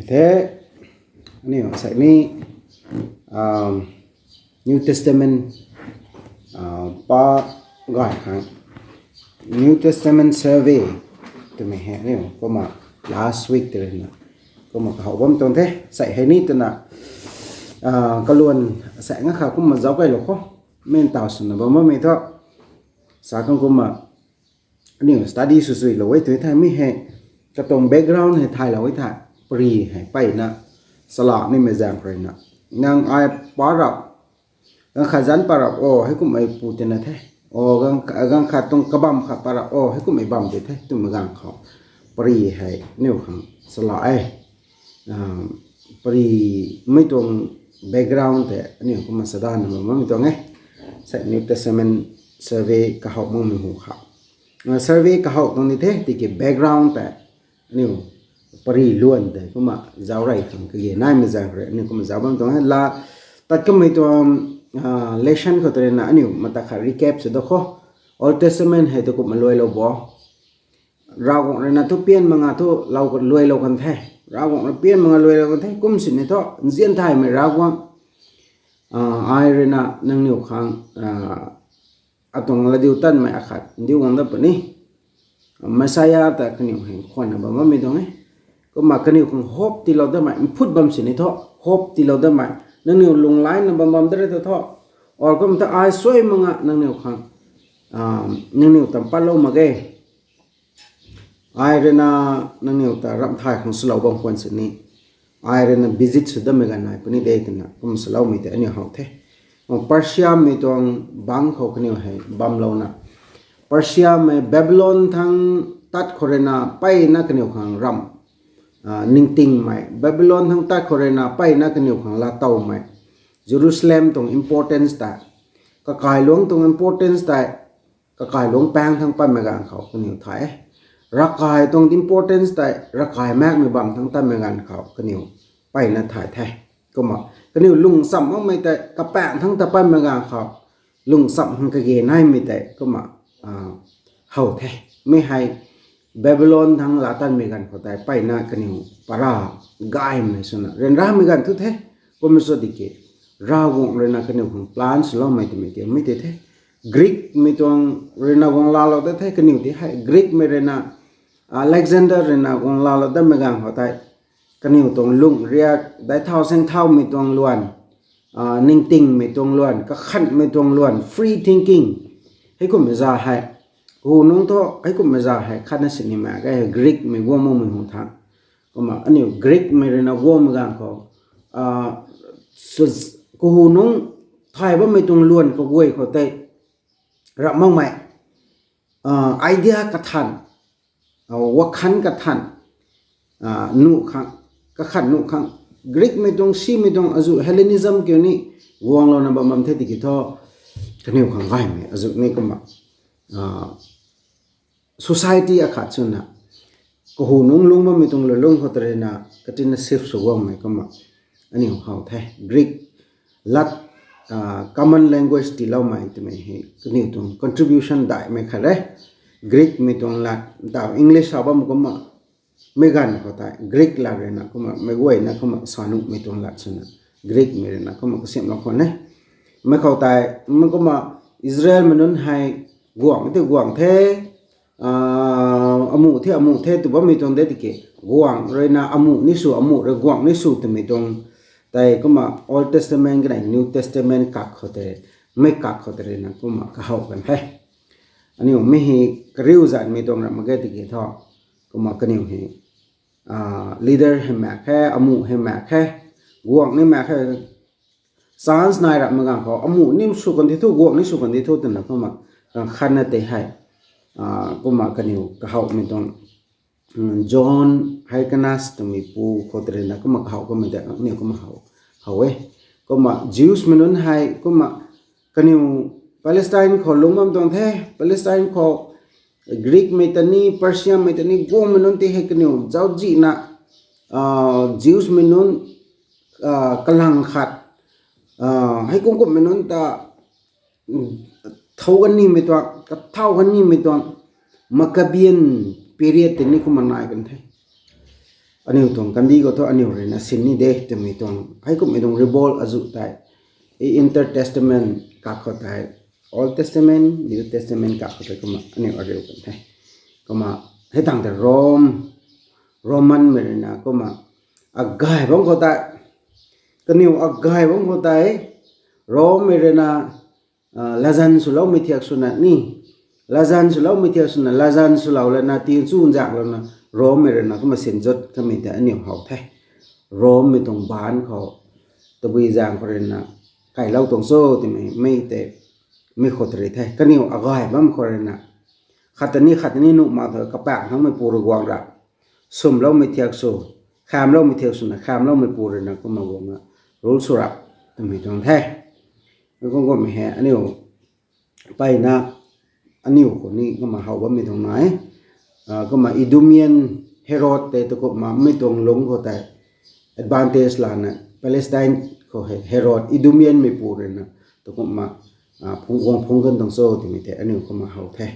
thế này sẽ ni New Testament pa gọi hàng New Testament Survey tụi mình hẹn này có mà last week từ này có mà hậu bấm tuần thế sẽ hay nít từ nào có luôn sẽ ngắt khảo cũng mà giáo cái lộc không men tạo sự là bấm mình thôi sao không cũng mà nhiều study suy suy là với thứ thay mới hệ cái tông background hệ thay là với thay pre hệ bảy nè saladนี่ไม่แรงเลยนะนางไอ้ปารับกังขาจันปารับโอ้ให้กูไม่พูดนะเท่โอ้กังขาตรงกระบัมขาปารับโอ้ให้กูไม่บัมเท่ตุ้มกังเขาปรีให้นิ้วขังสลายปรีไม่ตรง background แต่นี่กูมาสดานมันไม่ตรงไงใส่ New Testament survey ก็เขามึงไม่หูเขา survey ก็เขาตรงนี้เท่ที่เก็บ background แต่นี่ปรีล้วนแต่ก็มาเจ้าไรขังก็ยังน่าไม่จังเลยนี่ก็มาเจ้าบางตรงนั้นละตัดก็ไม่ตัวlesson เขาตัวนั้นนี่มาตัดขา recap สุดท้าย Old Testament ให้ตัวกูมาลอยเราบ่เราก็เรนทุกเปลี่ยนมังอาทุเราก็ลอยเรากันแท้เราก็เปลี่ยนมังอาลอยเรากันแท้กุ้มสินนี่ท้อเจียนไทยไม่เราก็ไอเรน่ะนั่งนิ้วข้างตรงละดิวตันไม่อาขัดดิวกันได้ปะนี่ไม่ใช่ยาแต่คนนิ้วเห็นคนนะบ่ไม่ตรงนี้ก็มาคนนิ้วของ hope ที่เราได้ไหมพูดบำสินนี่ท้อ hope ที่เราได้ไหมนั่งนิ้วลงไลน์นะบำได้เลยท้อออกก็มันจะไอสวยมังอ่ะนั่งนิ้วข้างนั่งนิ้วตั้งปั้นเรามาเกยไอเรน่ะนั่งนิ้วแต่รับถ่ายของสลาวบางคนสินี่ไอเรน่ะ visit สุดได้ไม่กันไหนปนี่ได้กันนะก็มันสลาวมีแต่อันนี้เขาเท่ปาร์เซียมีตัวบางเขาคนนิ้วให้บัมเรานะปาร์เซียมีบาบิโลนทั้งตัดโคเรนาไปนักนิ้วข้างรำนิ่งติงไหมบาบิโลนทั้งตัดโคเรนาไปนักนิ้วข้างลาเต้าไหมเยรูซาเล็มตรง importance แต่ก็กายหลวงตรง importance แต่ก็กายหลวงแปลงทั้งไปไม่กันเขาคนนิ้วไทยรักกายตรง importance แต่รักกายแม็กไม่บังทั้งใต้ไม่กันเขาคนนิ้วไปนั่นถ่ายแท้ก็มาคนนิ้วลุงสัมเอาไม่แต่กระแปงทั้งใต้ไปไม่กันเขาลุงสัมทั้งกระเกยนให้ไม่แต่ก็มาเฮาแท้ไม่ให้บาบิโลนทั้งลาตันไม่กันเขาแต่ไปนั่นคนนิ้วปารากายไม่สนะเรียนร่าไม่กันทุกแท้ก็ไม่สดิเกราวงเรียนคนนิ้วของ plans เราไม่แต่ไม่เกไม่แต่แท้กรีกไม่ต้องเรียนวงลาเราแต่แท้คนนิ้วที่ให้กรีกไม่เรียนAlexander เรียนวงลาเราแต่ไม่กันเขาแต่คนนิ้วตรงลุงเรียกได้เท่าเส้นเท่าไม่ตรงล้วนนิ่งติงไม่ตรงล้วนก็ขันไม่ตรงล้วน free thinking ให้คุณไม่จ่าให้หูนุ่งโตให้คุณไม่จ่าให้ขันนั่นสินี่มาก็ให้กรีกไม่วัวมุ่งไม่หัวทางก็มาอันนี้กรีกไม่เรียนวัวไม่กันเขาสุดกูหูนุ่งไทยว่าไม่ตรงล้วนก็วัวเขาแต่รับมั่งไหมไอเดียกระทันวักขันกระทันนุขังกระขันนุขังกรีกไม่ตรงซีไม่ตรงอาจุเฮเลนิซึมเกี่ยวนี้วงเรานะบ่มันเทติกิทอกันนิ้วขังไว้ไหมอาจุนี่ก็มาsociety อาขาดสุนะก็หูนุ่งลุงบ่ไม่ตรงเลยลุงเขาตระนะก็ที่น่าเซฟสวงไหมก็มาอันนี้ของเขาแท้กรีกลัดcommon language ที่เราไม่ตัวไม่ให้กันนิ้วตรง contribution ได้ไม่ค่ะเลยกรีกไม่ตรงลัดแต่ English เอาบ้างก็มาไม่กันเขาแต่กรีกลัดเลยนะก็มาไม่ไหวนะก็มาสานุไม่ตรงลัดสุนะกรีกไม่เลยนะก็มาก็เสียมเราคนเนี่ยไม่เข้าใจมันก็มาอิสราเอลมันนั้นให้กวางที่กวางเทอมูที่อมูเทตัวว่าไม่ตรงได้ติเกกวางเลยนะอมูนี่สู่อมูเลยกวางนี่สู่ตัวไม่ตรงแต่ก็มา Old Testament กันไหน New Testament กักเขาแต่ไม่กักเขาแต่นะก็มาเข้ากันให้อันนี้ผมไม่ให้กริ้วจัดไม่ตรงนะมันก็ติเกท่อก็มากันอยู่ให้leader ให้แม่แค่อมูให้แม่แค่กวางนี่แม่แค่science นายรับมากันเขาอมูนี่สู่กันที่ทุกกวางนี่สู่กันที่ทุกแต่นะก็มาขันนั่นแต่ให้ก็มากันอยู่ก็เขาไม่ต้องJohn ให้กันนัสตัวมีปูเขาแต่นะก็มาเขาก็ไม่ได้เนี่ยก็มาเขาเว้ก็มา Jews มันนั้นให้ก็มากันอยู่ปาเลสไตน์เขาลงมาตรงแท้ปาเลสไตน์เขากรีกไม่ตันนี่เปอร์เซียไม่ตันนี่กูมันนั้นที่ให้กันอยู่เจ้าจีน่ะJews มันนั้นกำลังขัดให้กุ้งก็มันนั้นแต่เท่ากันนี่ไม่ตัวกับเท่ากันนี่ไม่ตัวมักกะเบียนperiod นี่ก็มันนายกันแท้ อันนี้ตรงกันดีก็ตัวอันนี้เลยนะสินนี่เด็กจะมีตรงให้ก็ไม่ตรง revolt อาจุได้intertestament กักเขาได้ old testament new testament กักเขาได้ก็มาอันนี้อะไรกันได้ก็มาให้ตั้งแต่Roman เหมือนนะก็มาอักไก่บ้างเขาได้ก็นิวอักไก่บ้างเขาได้Rome เหมือนนะlazan sulau mitiak sunat ni lazan sulau mitiak sunat lazan sulau le na tin sun jak lo na Rome เหมือนนะก็มาเซ็นจดก็มีแต่อันนี้เขาได้Rome ไม่ตรงบ้านเขาตะวีจางเขาเรนนะไก่เล่าตรงโซ่ที่ไม่แต่ไม่ขดเลยแท้ก็นิวอักไก่บ้างเขาเรนนะขัดนี้นุมาเถอะกระแปะทั้งไม่ปูรกวางระสมเล่าไม่เทียกโซ่ขามเล่าไม่เทียกสุนัขขามเล่าไม่ปูเลยนะก็มาวงนะรู้สุรับแต่ไม่ตรงแท้แล้วก็ไม่แห่อันนี้ไปนะอันนี้คนนี้ก็มาเขาว่าไม่ตรงไหนก็มาอิดูเมียนเฮโรดแต่ตัวก็มาไม่ตรงลงเขาแต่ advantage ล่ะนะปาเลสไตน์เขาเฮโรดอิดูเมียนไม่ปูเลยนะตัวก็มาพงกันตรงโซ่ที่ไม่แต่อันนี้ก็มาเขาแท้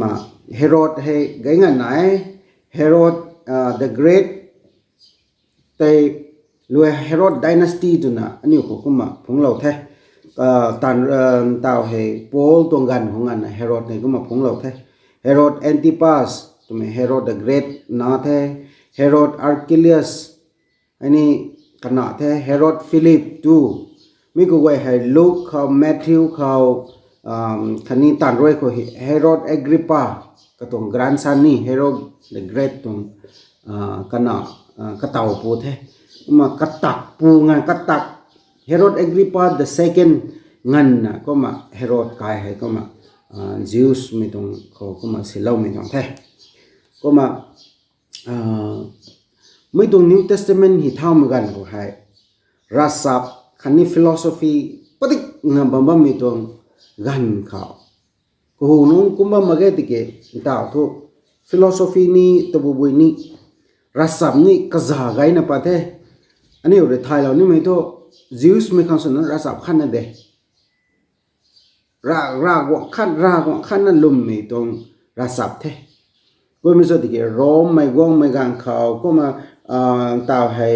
มาเฮโรดให้ไงงานไหนเฮโรดthe great แต่รวยเฮโรด dynasty ตัวน่ะอันนี้ก็มาพงเราแท้ตันตาวให้โปลตรงกันของงานเฮโรดเนี่ยก็มาพงเราแท้เฮโรดแอนติปัสตัวเฮโรด the great น่าแท้เฮโรดอาร์คิเลียสอันนี้ขนาดแท้เฮโรดฟิลิปดูมีกูไว้ให้ลูกเขาแมทธิวเขาคันนี้ตันรวยเขาเฮโรดเอกิปาก็ตรง grandson นี่เฮโรด the great ตรงขนาดกระเต่าปูแท้มากระตักปูงานกระตักเฮโรดเอกิปา the second งานนะก็มาเฮโรดกายให้ก็มาจิวส์ไม่ตรงเขาก็มาสิเล่าไม่ตรงแท้ก็มาไม่ตรง New Testament หิเท่าเหมือนกันก็ให้รัศบคันนี้ philosophy ปฏิงานบำไม่ตรงกันเขาก็หูนุ่งกุมบมาเกติเกตาวทุก philosophy นี้ตัวบุยนี้รัศบนี้กระจายนะปะเทอันนี้อยู่ในไทยเรานี่ไม่ตัว Jews ไม่คำสนรัศบขั้นนั่นเดรากว่าขั้นนั้นลุ่มไม่ตรงรัศบเทก็ไม่สติเกโรมไม่ว่องไม่กางเขาก็มาตาวให้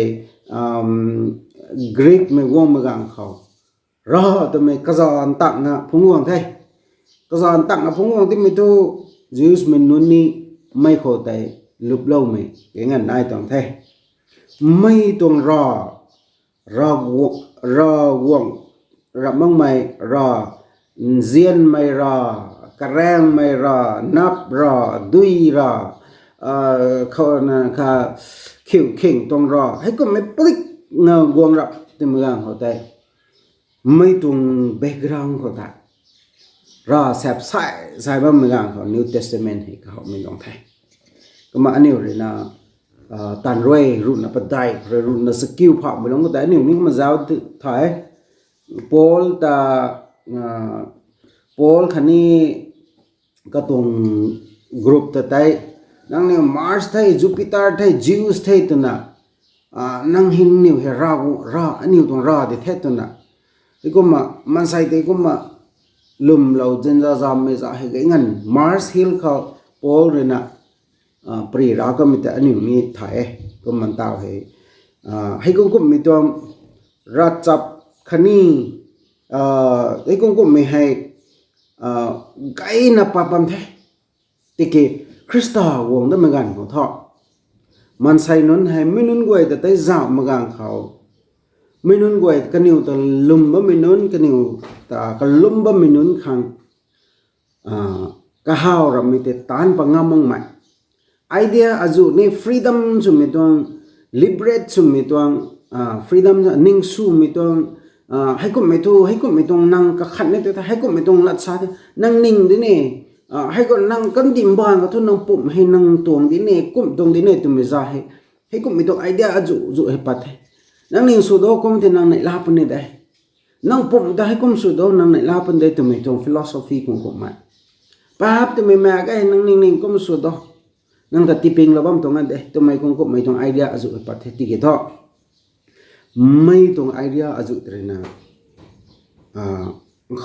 กรีกไม่ว่องไม่กางเขารอแต่ไม่กระจายตักนะพุ่งว่างเทกระจายตักนะพุ่งว่างที่ไม่ตัวจิวส์ไม่นุ่นนี่ไม่เข้าใจลุบเล่าไม่ยังงั้นได้ตรงเทไม่ตรงรอว่งรับมั่งไม่รอเจียนไม่รอกระแรงไม่รอนับรอดุยรอเขานะค่ะขิวเข่งตรงรอให้ก็ไม่ปลิกเงาวงรับที่เมืองเขาแต่ไม่ตรงแบ็กกราวด์เขาแต่รอแสบใส่บ้านเมืองเขา New Testament ให้เขาไม่ตรงไทยก็มาอันนี้เลยนะตันรวยรุ่นนับได้รุ่นนับสกิลผ่าไม่ลงก็แต่อันนี้นี่มาเจ้าถ่ายโพลตาโพลคันนี้ก็ตรงกรุ๊ปแต่ไทยนั่งเนี่ยมาร์สไทยจูปิเตอร์ไทยจิวส์ไทยตัวน่ะนั่งหินนิวเฮราอันนี้ตรงราที่เทตัวน่ะที่ก็มันใส่ที่ก็มาลุมเราเจนจามไม่จ่ายให้เงินมาร์สฮิลเขาโพลเลยนะปรีราก็มีแต่อันนี้มีถ่ายก็มันตาวให้ก็มีตัวรัฐจับคันนี้ให้ก็มีให้ไกนับปั๊มเทติเกคริสต์วงได้เหมือนกันของท่อมันใส่นนให้ไม่นุนกวยแต่ได้จ่าเหมือนกันเขาไม่นุนกวยกันนิวแต่ลุมบ่ไม่นุนกันนิวแต่กันลุมบ่ไม่นุนขังก็หาวเราไม่แต่ตานปังงามงใหม่ไอเดียอาจุนี่ freedom สุดมีตัว liberate สุดมีตัวfreedom นิ่งสู้มีตัวให้ก็ไม่ตัวนั่งก็ขัดนี่แต่ให้ก็ไม่ตัวลัดซานั่งนิ่งดิเนี่ยให้ก็นั่งกันดิ่มบ้านก็ทุนนั่งปุ่มให้นั่งตวงดิเนี่ยกุ่มตวงดิเนี่ยตัวไม่จ่ายให้ก็ไม่ตัวไอเดียอาจุให้ปัดนั่งนิ่งสุดโอ้ก็ไม่ได้นั่งในลาปนี่ได้นั่งปุ่มแต่ให้ก็สุดโอ้นั่งในลาปนี่ได้ตัวไม่ตัว philosophy ของผมไม่ป้าบตัวไม่แม่ก็ให้นั่งนิ่งก็ไม่สุดโอ้นั่งแต่ติปิงเราบ้างตรงนั้นเด้ตัวไม่คงก็ไม่ตรงไอเดียอาจุให้ปัดที่เกี่ยวไม่ตรงไอเดียอาจุเลยนะ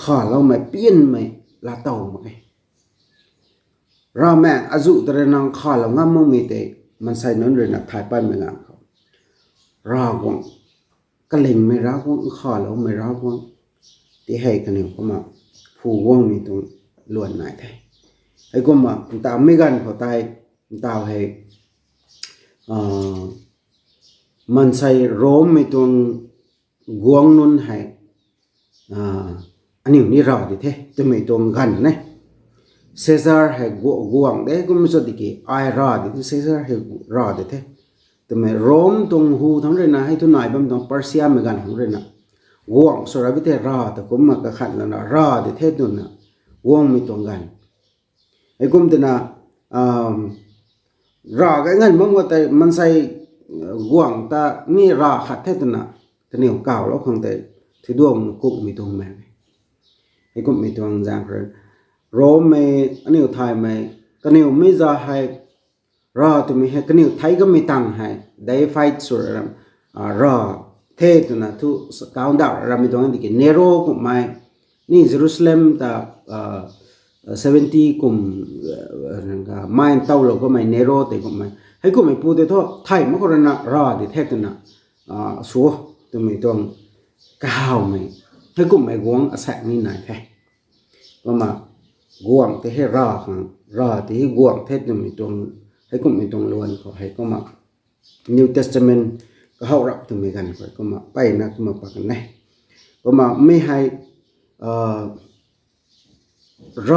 ข้าเราไม่เปลี่ยนไม่ลาเต่าไม่เราแม่อาจุเลยนะข้าเราง่ามงมีแต่ มันใส่นั้นเลยนะถ่ายไปไม่งามเขารากวงกระเล่งไม่รากวงข้อแล้วไม่รากวงที่ให้กันเนี่ยก็มาผู้วงมีตรงล้วนไหนไทยไอ้ก็มาตามไม่กันเขาตายตามให้มันใส่โรมมีตรงกวงนุ่นให้อันนี้นี่รอดิเท่จะไม่ตรงกันนะเซซ่าให้กวงเด็กก็ไม่สนติกีไอรอดิที่เซซ่าให้รอดิเท่แต่ไม่โรมตรงหูทั้งเรื่องนะให้ทุนหน่อยบางตรงเปอร์เซียเหมือนกันทั้งเรื่องนะกวงสระวิเทรอแต่ก็มากระขันแล้วนะรอดิเท่นู่นนะกวงมีตรงกันไอ้กุมตัวน่ะรอกันงั้นบางว่าแต่มันใส่กวงแต่นี่รอขัดเท่ตัวน่ะตัวนี้เก่าแล้วคงแต่ที่ดวงกุมมีตรงแม่ไอ้กุมมีตรงจางเลยโรมไม่อันนี้ไทยไม่กันนี้ไม่จะให้รอตัวมีให้กันนี้ไทยก็ไม่ตั้งให้ได้ไฟท์สุดรอเทตัวน่ะทุกกาวดาวเราไม่ตรงนั้นดิเนโรกุมไม่นี่เยรูซาเล็มแต่70กุมไม่เท่าเราก็ไม่เนโรแต่ก็ไม่ให้ก็ไม่พูดแต่ทั่วไทยมันก็เรน่ะรอดิเทตัวน่ะสัวตัวไม่ตรงก้าวไม่ให้ก็ไม่กวงอาศัยนี่ไหนแท้ก็มากวงแต่ให้รอข้างรอที่กวงเทตัวไม่ตรงให้ก็ไม่ตรงล้วนก็ให้ก็มา New Testament ก็เข้ารับตัวไม่กันก็มาไปนะก็มาปากกันแน่ก็มาไม่ให้ร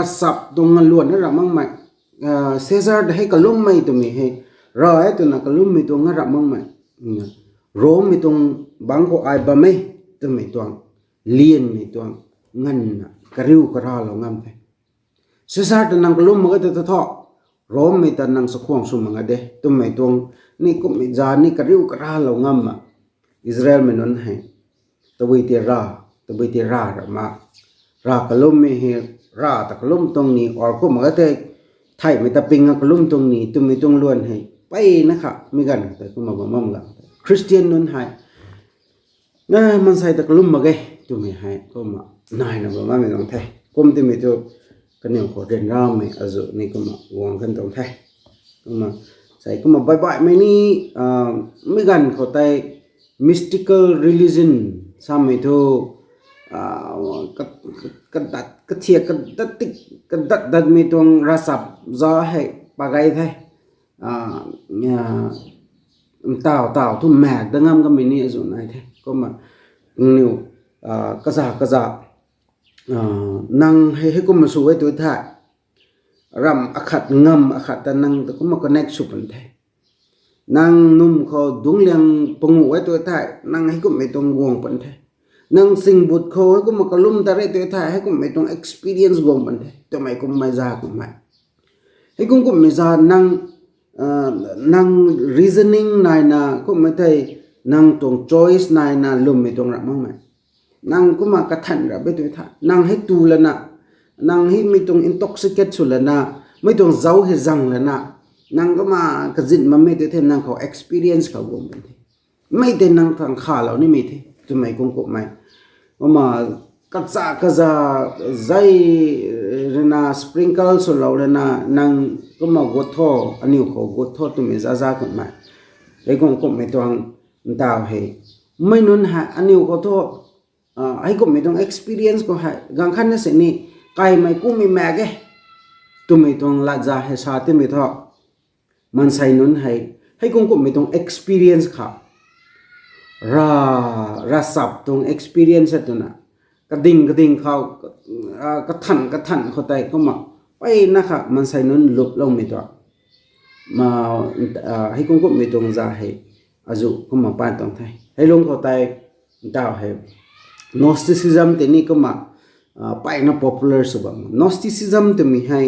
อสับตรงนั้นล้วนนั่นแหละมั่งไหมเซซ่าให้กลุ่มไม่ตัวมีให้รอให้ตัวนั้นกลุ่มไม่ตัวงั้นแหละมั่งไหมโรมไม่ตรงบางก็ไอ้บะไม่ตัวไม่ตัวเลียนไม่ตัวงั้นนะกระริ้วกระราเรางั้นไปเซซ่าตัวนั้นกลุ่มมันก็จะท้อโรมไม่ตัวนั้นสักขวงสุ่มมันก็เด้ตัวไม่ตัวนี่ก็ไม่จานี่กระริ้วกระราเรางั้นมาอิสราเอลไม่นั่นให้ตัววิเทียราระมารากลุ่มไม่เห็นราแต่กลุ่มตรงนี้ออกก็มันก็จะไทยไม่ตะปิงกลุ่มตรงนี้ตัวไม่ตรงล้วนให้ไปนะครับไม่กันแต่ก็มาบ้างกันคริสเตียนนั่นให้มันใส่ตะกลุ่มมาไงตัวไม่ให้ก็มานายนะบ้างไม่ต้องไทยก็ไม่ตัวตัวกันเนี่ยขอเรียนรำไม่อาจุนี่ก็มาวางกันตรงไทยก็มาใส่ก็มาบ่อยๆไม่นี่ไม่กันเขาแต่ mystical religion สามไม่ตัวกระดัดกระเทียกระดัดติกระดัดมีตรงรสับจ้าให้ปากไก่ไทยเต่าทุ่มแมกดังงั้นก็มีนี่ส่วนไหนไทยก็มานิวกระซานั่งให้ก็มาสู้ไว้ตัวท่ารำอขัดงำอขัดแต่นั่งแต่ก็มา connect สุปันไทยนั่งนุ่มเขาดุงเลียงปงไว้ตัวท่านั่งให้ก็ไม่ตรงวงปันไทยนั่งสิ่งบุตรเขาให้ก็มากลุ่มแต่เรื่องตัวท้ายให้ก็ไม่ต้อง experience กงมันเลยตัวไม่ก็ไม่จาก็ไม่ให้ก็ไม่จากนั่ง reasoning นายนะก็ไม่ได้นั่งตรง choice นายนะลุ่มไม่ต้องรับมั้งไหมนั่งก็มากระทันรับไปตัวท้ายนั่งให้ตูแล้วนะนั่งให้ไม่ต้อง intoxicate สุดแล้วนะไม่ต้องเจ้าให้จังแล้วนะนั่งก็มากระจินมาไม่ได้นั่งเขา experience เขากงมันเลยไม่ได้นั่งทางขาเรานี่ไม่ได้ตัวไม่ก็ไม่ว่ามากัดซาใจเรน่าสปริงเกิลสุดเราเรน่านั่งก็มากดท่ออันนี้เขากดท่อตัวไม่จ้าก็ไม่ไอ้ก็ไม่ต้องดาวให้ไม่นุ่นหาอันนี้ก็ท่อไอ้ก็ไม่ต้อง experience ก็ให้กังขันนั่นสินี่ใครไม่กู้ไม่แม่แกตัวไม่ต้องละจ่าให้ชาติไม่ท่อมันใส่นุ่นให้ก็ไม่ต้อง experience ค่ะสับตรง experience ตัวน่ะกระดิ่งเขากระทันเขาแต่ก็มาไปนะครับมันใส่นั้นลุบลงไม่ตัวมาให้กุ้งก็ไม่ตรงใจให้อาจุก็มาปั้นตรงไทยให้ลงเขาแต่ดาวให้ Gnosticism ตัวนี้ก็มาไปนะ popular สุด Gnosticism ตัวมีให้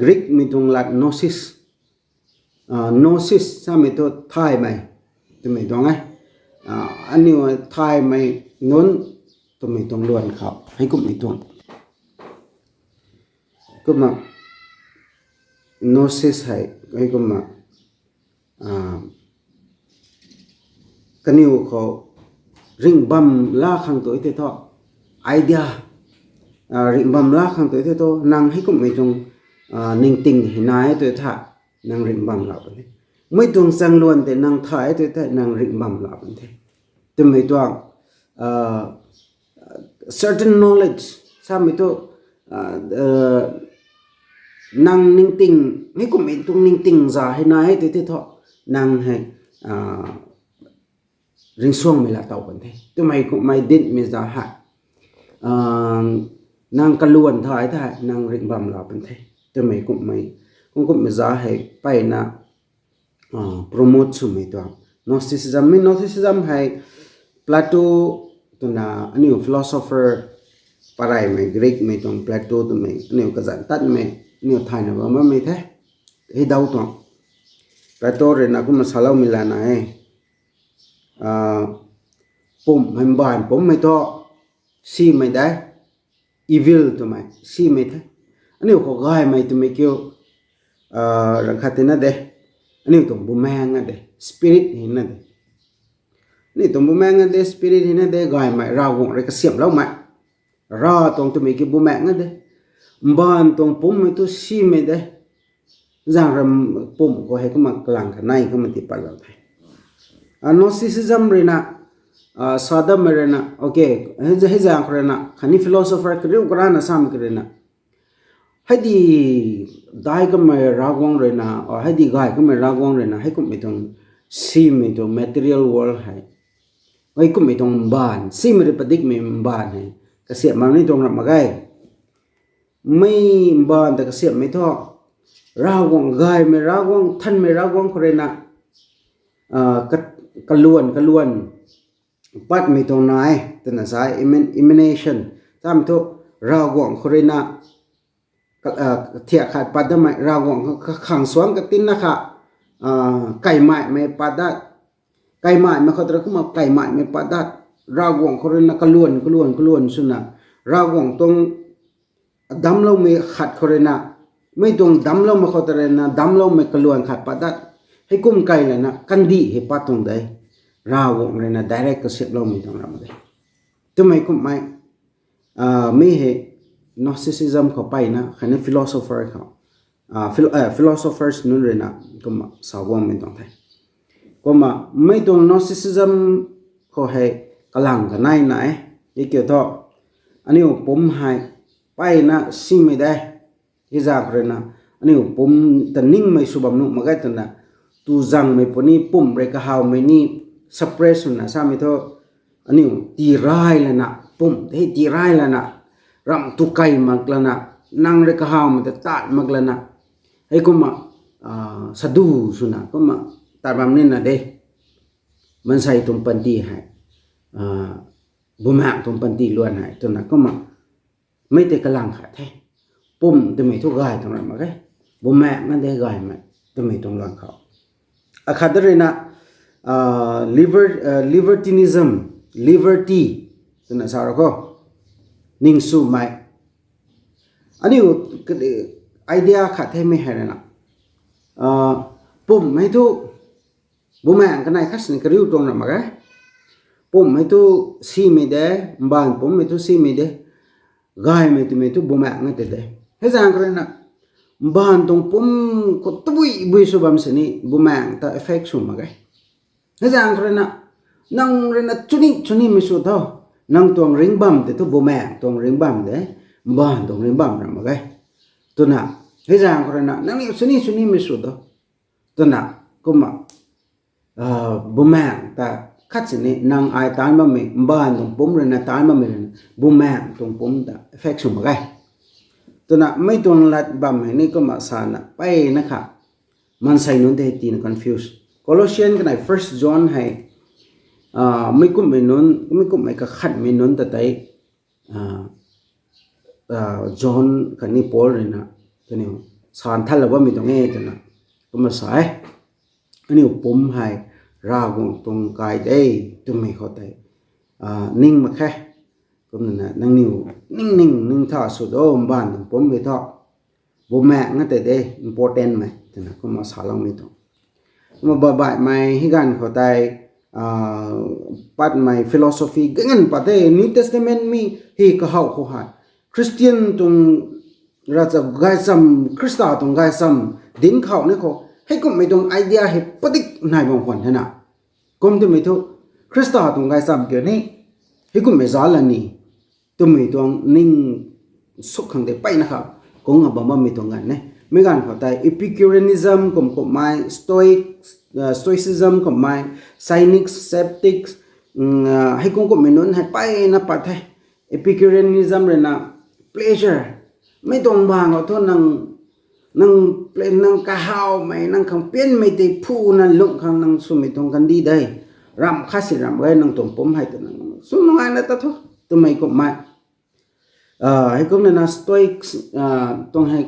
Greek มีตรงหลัก Gnosis สามีตัวไทยไหมตัวมีตรงไงอันนี้ว่าไทยไม่น้นตัวไม่ต้องล้วนเขาให้ก็ไม่ต้องก็มาโนซิสให้ก็มากันนิวเขาริงบัมลาขังตัวที่ท่อไอเดียริงบัมลาขังตัวที่ท่อนั่งให้ก็ไม่ต้องนิ่งติงให้นายตัวท่า nang ring bam la ban the mai tung sang luan te nang thai te nang ring bam la ban the tu mai tuang certain knowledge sa mi to nang ning ting ni kum in tung ning ting za he na he te tho nang he ring suang mi la tau ban the tu mai dit mi za ha nang kaluan thai nang ring bam la ban the tu kum mi za he pai na promote su mi to Gnosticism hai Plato tu na new philosopher parai mai Greek mai tong Plato tu mai new kazan tat mai new thai na ba mai the he dau to Plato re na kum salau milana pum ban pum mai to si mai dai evil tu mai si mai the ani ko gai mai tu mai kyo rakhatina de ani to bumang de spirit hina de ni to bumang de spirit hina de gai mai ra wong re ka siam lau mai ra tong tu mai ki bumang de ban tong pum mai tu si mai de jang ram pum ko he ko ma klang ka nai ko ma ti pa lau thai Gnosticism re na sadam re na okay he jang re na khani philosopher kre ukra na sam kre na hadi dai ka mai ragwang re na or hadi gai ka mai ragwang re na he kum mitong si mitong material world hai oi kum mitong ban si mi padik me ban hai ka sia ma ni tong ma gai mai ban da ka sia me tho ragwang gai me ragwang than me ragwang kre na kaluan pat mitong nai tana sai emanation tam to ragwang kre na thiệt khát bắt đâm ra gọng khang xuống cái tin na khá cày mại mày bắt đát cày mại mà khó được mà cày mại mày bắt đát ra gọng khó nên cái luồn xuân na ra gọng tông đâm lâu mày khát khó nên mấy tông đâm lâu mà khó được na đâm lâu mày cái luồn khát bắt đát hay cũng cày là na căn đi hay bắt tông đấy ra gọng này na direct cái xếp lâu mày tông làm đấy tụi mày cũng mày mấy hệ Gnosticism ko pai na khane philosopher ko philosophers nun re na kuma sawang min tong thai kuma mai tong Gnosticism ko he kalang ka nai na e kyo to ani pum hai pai na si me dai iza kre na ani pum taning mai subam nu magai tan na tu jang mai poni pum re ka haw mai ni suppress na sa mi to ani ti rai la na pum he ti rai la na ram tu kai maglana nang re ka haw ma ta maglana hey kuma sadu suna kuma tabam ni na de man sai tum panti hai buma tum panti luan hai to na kuma mai te kalang kha the pum te mai thu gai tong ma ke buma na de gai ma te mai tong lang kha akhadre na liberty to na sa ko ning su mai ani idea kha the me hai na pum mai tu buma ka nai khas ni kriu tong na ma ga pum mai tu si me de ban pum mai tu si me de gai me tu buma nga te de he jang kre na ban tong pum ko tui su bam se ni buma ta effect su ma ga he jang kre na nang re na chuni mi su tho nang tuang ring bam te tu buma tuang ring bam de ban tuang ring bam ra ma ga tu na he jang kre na nang ni suni mi su do tu na kuma buma ta khát ni nang ai tan ma me ban tong pum re na tan ma me buma tong pum ta effect su ma ga tu na mai tong lat bam ni ko ma sa na pai na kha man sai nun te ti na confuse Colossian ka nai 1 John hai mai kum mai ka khat me nun ta tai John ka ni Paul re na ta ni san thal ba mi tong e ta na ko ma sai ani pum hai ra gong tong kai dei tu mai kho tai ning ma kha ko na nang ning tha su do ban pum be tho bo ma nga te de important mai ta na ko ma sa long mi to ma ba ba mai hi gan kho tai pat my philosophy gangan pate New Testament mi hi ka hau kho ha Christian tung raja gai sam Krista tung gai sam din khau ne kho ให้กุมไม่ตรงไอเดียให้ปฏิกนายบางคนเท่านั้นกุมตัวไม่ทุคริสต์ตรงไงซ้ำเกี่ยวนี้ให้กุมไม่ซ้อนละนี่ตัวไม่ตรงนิ่งสุขขังเด็ไปนะครับกงกับบ่ไม่ตรงกันเนี่ยไม่กันเขาแต่ Epicureanism กุมไม่ Stoicism กุมไม่ Cynics Skeptics ให้กุมไม่นุนให้ไปนะปัดให้ Epicureanism เลยนะ pleasure ไม่ตรงบางเอาทุนนั่งเปล่นนั่งกะฮาวไม่นั่งขังเปลี่ยนไม่ได้ผู้นั่งลุกขังนั่งสุมิตรงกันดีได้รำข้าศึกรำไว้นั่งตรงผมให้ตัวนั่งสุนงานนั่นตัวตัวไม่กุมไม่ให้กุมเนี่ยนะ stoics ตรงให้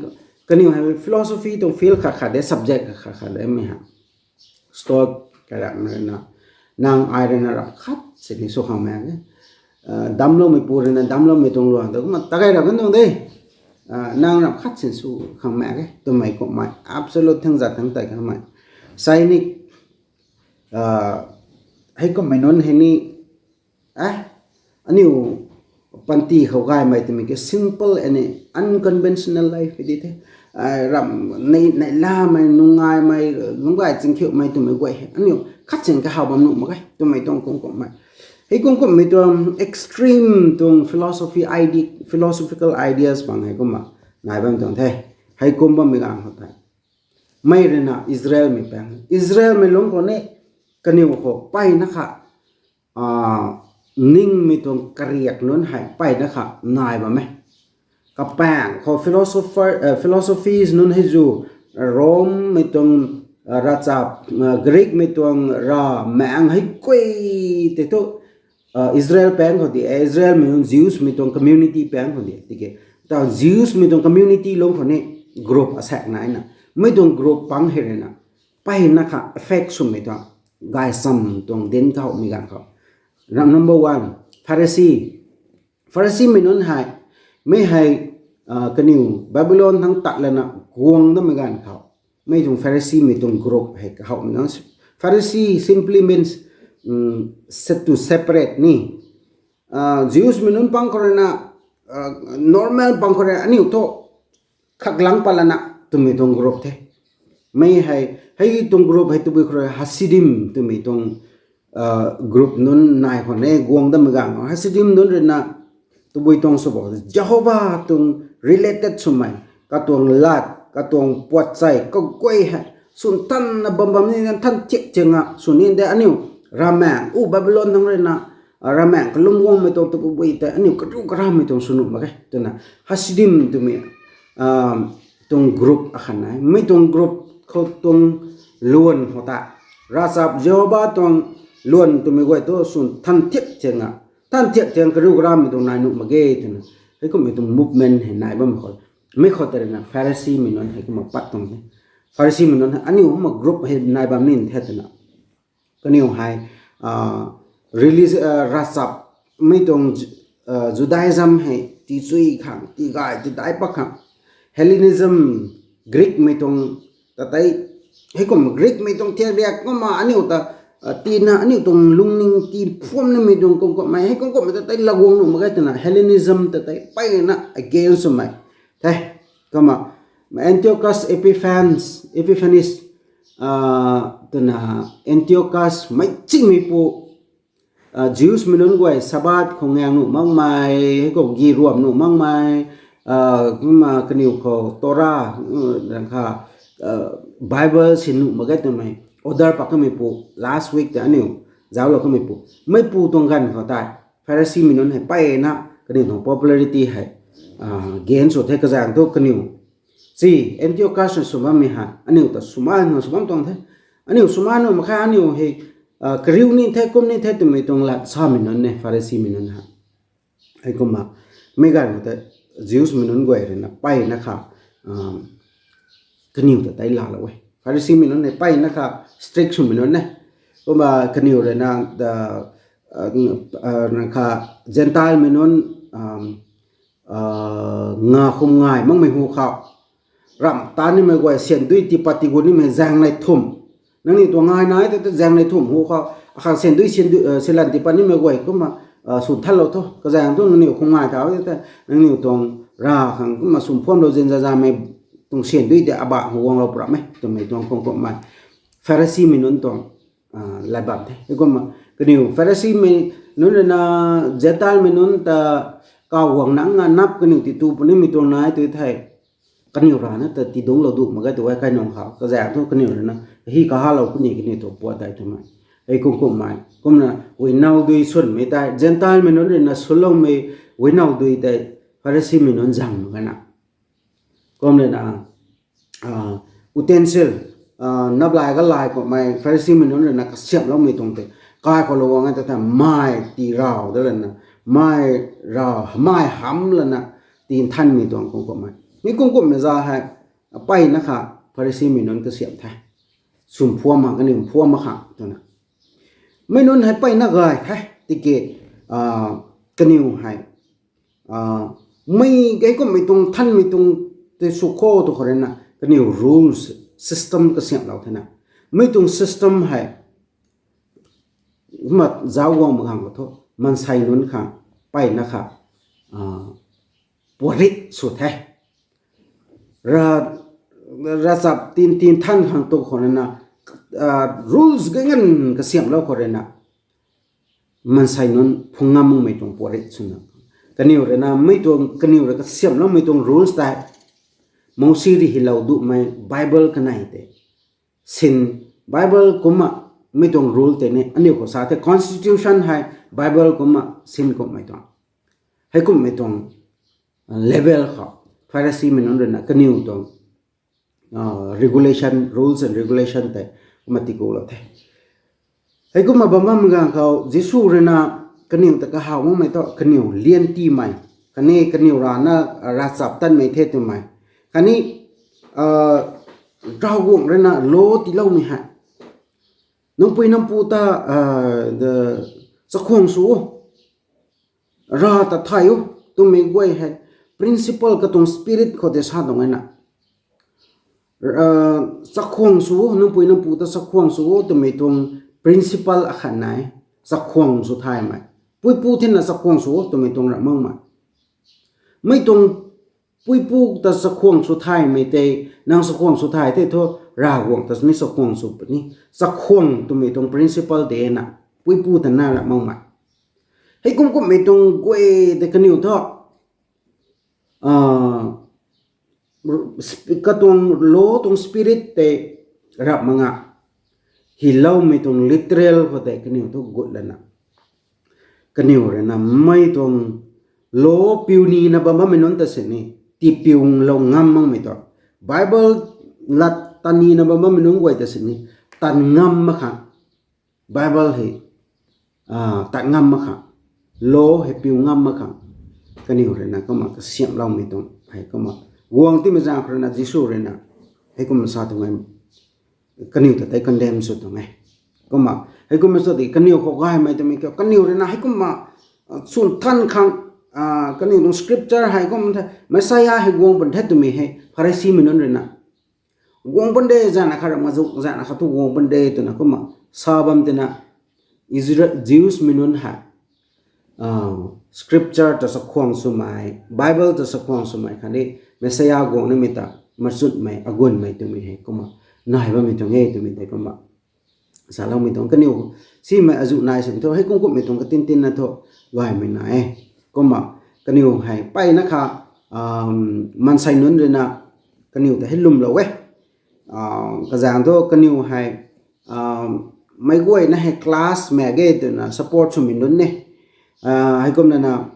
กันนี่ให้ philosophy ตรง feel ขาดได้ subject ขาดได้ไหมฮะ stoic กันนั่นนะนางไอเรนรับขัดสิ่งที่สุขของแม่เนี่ยดำลงไม่ปูเลยนะดำลงไม่ตรงรวงแต่ก็มาตะไคร้กันตรงนี้นางรับขัดสิ่งสุขของแม่เนี่ยตัวไม่กุมไม่ absolute ทั้งจัดทั้งแต่ของแม่ cynic ให้กุมไม่นนให้นี่อันนี้ปันตีเขากายไม่ตัวมันก็ simple and unconventional life ดิเท่รำในล่าไม่นุ่งง่ายไม่นุ่งง่ายจริงเขียวไม่ตัวไม่ไหวอันนี้คัดเส้นก็หาบำรุงมั้งตัวไม่ต้องกุมไม่ให้กุมไม่ตัว extreme ตัว philosophical ideas บางให้กุมมานายบางตัวเท่ให้กุมบ่ไม่กางเขาแต่ไม่เรนะอิสราเอลไม่แปลงอิสราเอลไม่ลงคนนี้กันนี่ว่าเขาไปนะคะนิ่งมีตรงกระเรียกนั้นหายไปนะครับนายบ้าไหมกับแปลงเขา philosophies นั้นให้ดูโรมมีตรงราชากรีกมีตรงราแมงให้กุยแต่ตัวอิสราเอลแปลงเขาดีอิสราเอลมีตรง Jews มีตรง community แปลงเขาดีที่เกี่ยแต่ Jews มีตรง community ลงคนนี้ group อาศัยไหนนะไม่ตรง group ปังเฮเรนะไปนะคะ effect สุ่มไม่ตรงกายซ้ำตรงเด่นเขามีกันเขาnumber one Pharisee ไม่นุ่นให้ไม่ให้กันอยู่บาบิโลนทั้งตัดเลยนะกวงต้องมีกันเขาไม่ตรง Pharisee ไม่ตรง group ให้เขาไม่นุ่น Pharisee simply means set to separate นี่Jews ไม่นุ่นปังคนนะnormal ปังคนนะอันนี้ตัวขักหลังปลานะตัวไม่ตรง group เท่ไม่ให้ตรง group ให้ตัวไปคน Hasidim ตัวไม่ตรงgroup nun nai hone guang da magang hasidim nun rena tu bui tong so bo Jehovah tung related sumai ka tuang lat ka tuang puat sai ko koi ha sun tan na bam ni tan chek chenga sunin de aniu ramang babylon nang rena ramang kalum wong me tong tu bui ta aniu ka tu ka ram me tong sunu ma tu na hasidim tu me tung group akhana me tung group ko tung luon hota rasap Jehovah tung luôn tụi mình gọi tôi sun thân thiết chừng thân thiết chừng cái rú ram tụi này nụ mà ghê tụi nó thấy có mấy tụi movement hiện nay bao nhiêu mấy khó tới là Pharisee mình nói hay có một bắt tụi Pharisee mình nói anh yêu một group hiện nay bao nhiêu thế tụi nó cái nhiều hay release rasap mấy tụi Judaism hay tí suy khang tí gai tí đại bắc khang Hellenism Greek mấy tụi ta thấy hay có một Greek mấy tụi theo đẹp có mà anh yêu ta tina ani tong lungning ti phom na mi dong kong ko mai he kong ko ta tai lagong no magai tana Hellenism ta tai pai na against mai tai kama Antiochus Epiphanes tana Antiochus mai ching mi pu Jews minun goi sabat khong yang no mang mai he ko gi ruam no mang mai kuma kaniu ko Torah rang kha Bible sin no magai ta mai order pa kami po last week ta aniu zawlo kami po mai pu tong gan ho tai Pharisee minun hai pai na kani no popularity hai gain so the ka jang to kaniu si Antiochus suma mi ha aniu ta suma no suma tong the aniu suma no ma kha aniu he kriu ni the kom ni the tu mi tong la sa minun ne Pharisee minun ha ai ko ma me gan ta Jews minun goi re na pai na kha kaniu ta tai la la we Pharisee minun ne pai na kha strict sum minun ne ko ma kaniu re na da na kha Gentile minun nga khum ngai mang mai hu kha ram ta ni me goi sen dui ti pati gu ni me jang nai thum nang ni to ngai nai ta jang nai thum hu kha kha sen dui selan ti pa ni me goi ko ma sun thal lo to ka jang to ni khum ngai ta ta nang ni tong ra khang ko ma sum phom lo jen ja me tong sian dui de aba huang lo pra me to me tong kong kong mai Pharisee mi nun tong la bab de ko ma kaniu Pharisee mi nun na jetal mi nun ta ka huang nang nap kaniu ti tu puni mi tong nai tu thai kaniu ra na ta ti dong lo du ma ga tu kai nong khao ka ja to kaniu na hi ka ha lo kuni kini to po dai to mai ai kong kong mai kom na we now dui sun me tai gentle mi nun na sulong me we now dui tai Pharisee mi nun jang ma na kom le na utensil nắp lại cái lại của mày phải xin mình nói là cái xiêm lắm mình tung thế cái có lo ngang ta mai tì rào đó là mai rào mai hắm là nè tin thân mình tung cũng của mày cũng mình ra hay bay nó khá phải xin mình nói cái xiêm thay sum phua mà cái niệm phua mà khá cho nè mình nói hay bay nó gài thay thì cái niệm hay mấy cái của mình tung thân mình tung cái số khô tôi khỏi nè cái niệm rules system cái xem nào thế nào mấy tung system hay mà giáo quan một hàng của thôi mình xài luôn khá bay nó khá bổ ích suốt thế ra sắp tin thân hàng tôi khỏi nè rules cái ngân cái xem nào khỏi nè mình xài luôn phung ngâm mấy tung bổ ích suốt nè cái nhiều rồi nè mấy tung cái nhiều rồi cái xem nào mấy tung rules tại mong siri hilau du mai Bible cái này thế sin Bible cũng mà mấy tông rule thế này anh yêu có sao thế Constitution hay Bible cũng mà sin cũng mấy tông hay cũng mấy tông level khó phải là gì mình nói là cái nhiều tông regulation rules and regulation thế mà tí cố là thế hay cũng mà bấm bấm ngang khâu Giêsu rồi na cái nhiều tất cả hào mà mấy tông cái nhiều liên ti mày cái này cái nhiều ra na ra sập tan mấy thế tụi mày cái này rau guồng rồi na lố tí lâu này hả nông pui nông pu ta sắc khoang số ra ta thay u tụi mình quay hay principle cái tông spirit có thể sát đồng nè sắc khoang số nông pu ta sắc khoang số tụi mình tông principle ở khả này sắc khoang số thay mà pui pu thiên là sắc khoang số tụi mình tông ra mong mà mấy tông pui pu ta sa khong su thai me te nang sa khong su thai te tho ra wong ta mi sa khong su ni sa khong tu me tong principle de na pui pu ta na la mong ma hei kum me tong gwe de kaniu tho ka tong lo tong spirit te rap manga hi lo me tong literal ko te kaniu tho gut la na kaniu re na mai tong lo piu ni na ba ma me non ta se ni ti piung lo ngam mang mi to Bible lat tani na ba ma minung wai ta sini tan ngam ma kha Bible he ta ngam ma kha lo he piu ngam ma kha kani hore na kama ka siam long mi to hai kama wong ti ma ja khra na Jisu re na he kuma sa to ngai kani ta tai condemn so to ngai kama he kuma so ti kani ko gai mai to mi ka kani re na he kuma sun than khang cái này trong scripture hay có một Messiah hay guông bẩn thét tụi mình hay Pharisee mình nói rồi nè guông bẩn đề ra là khai mà dục ra là khai tu guông bẩn đề tụi nó có mà sao băm tụi nó Israel Jews mình nói hay scripture cho sắc khoang số mày Bible cho sắc khoang số mày khai đi Messiah guông nó mình ta mà sụt mày agun mày tụi mình hay có mà nói với mình trong nghe tụi mình thấy có mà sao lâu mình trong cái nhiều xí mày ở dụ này xem thôi hay cũng có mình trong cái tin là thôi vài mình này có mà cái nhiều hay bay nó khá man say nón rồi nè cái nhiều thì hết lùm rồi ấy cái dạng thôi cái nhiều hay mấy quay nó hay class mẹ ghê từ là support cho mình nón này hay cũng là nào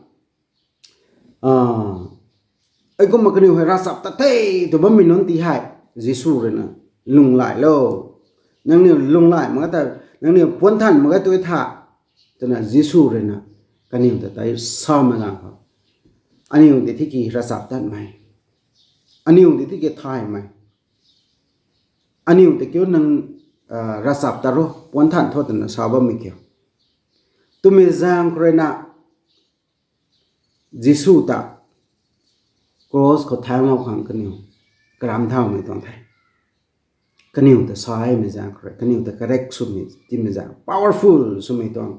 ấy cũng mà cái nhiều hay ra sập ta thế tụi bấm mình nón tí hay Giêsu rồi nè lùng lại lo nhưng nhiều lùng lại mà cái nhưng nhiều cuốn thần mà cái tôi thả tức là Giêsu rồi nè cái nhiều thì tại sao mà làm không anh nhiều thì thích gì ra sạp tận mày anh nhiều thì thích cái thai mày anh nhiều thì kiểu năng ra sạp ta rồi quan thản thôi thì nó sao bao mình kiểu tụi mình giang rồi nè Giêsu ta cross có thang nào khoảng cái nhiều gram thao mình toàn thấy cái nhiều thì sai mình giang rồi cái nhiều thì correct số mình thì mình giang powerful số mình toàn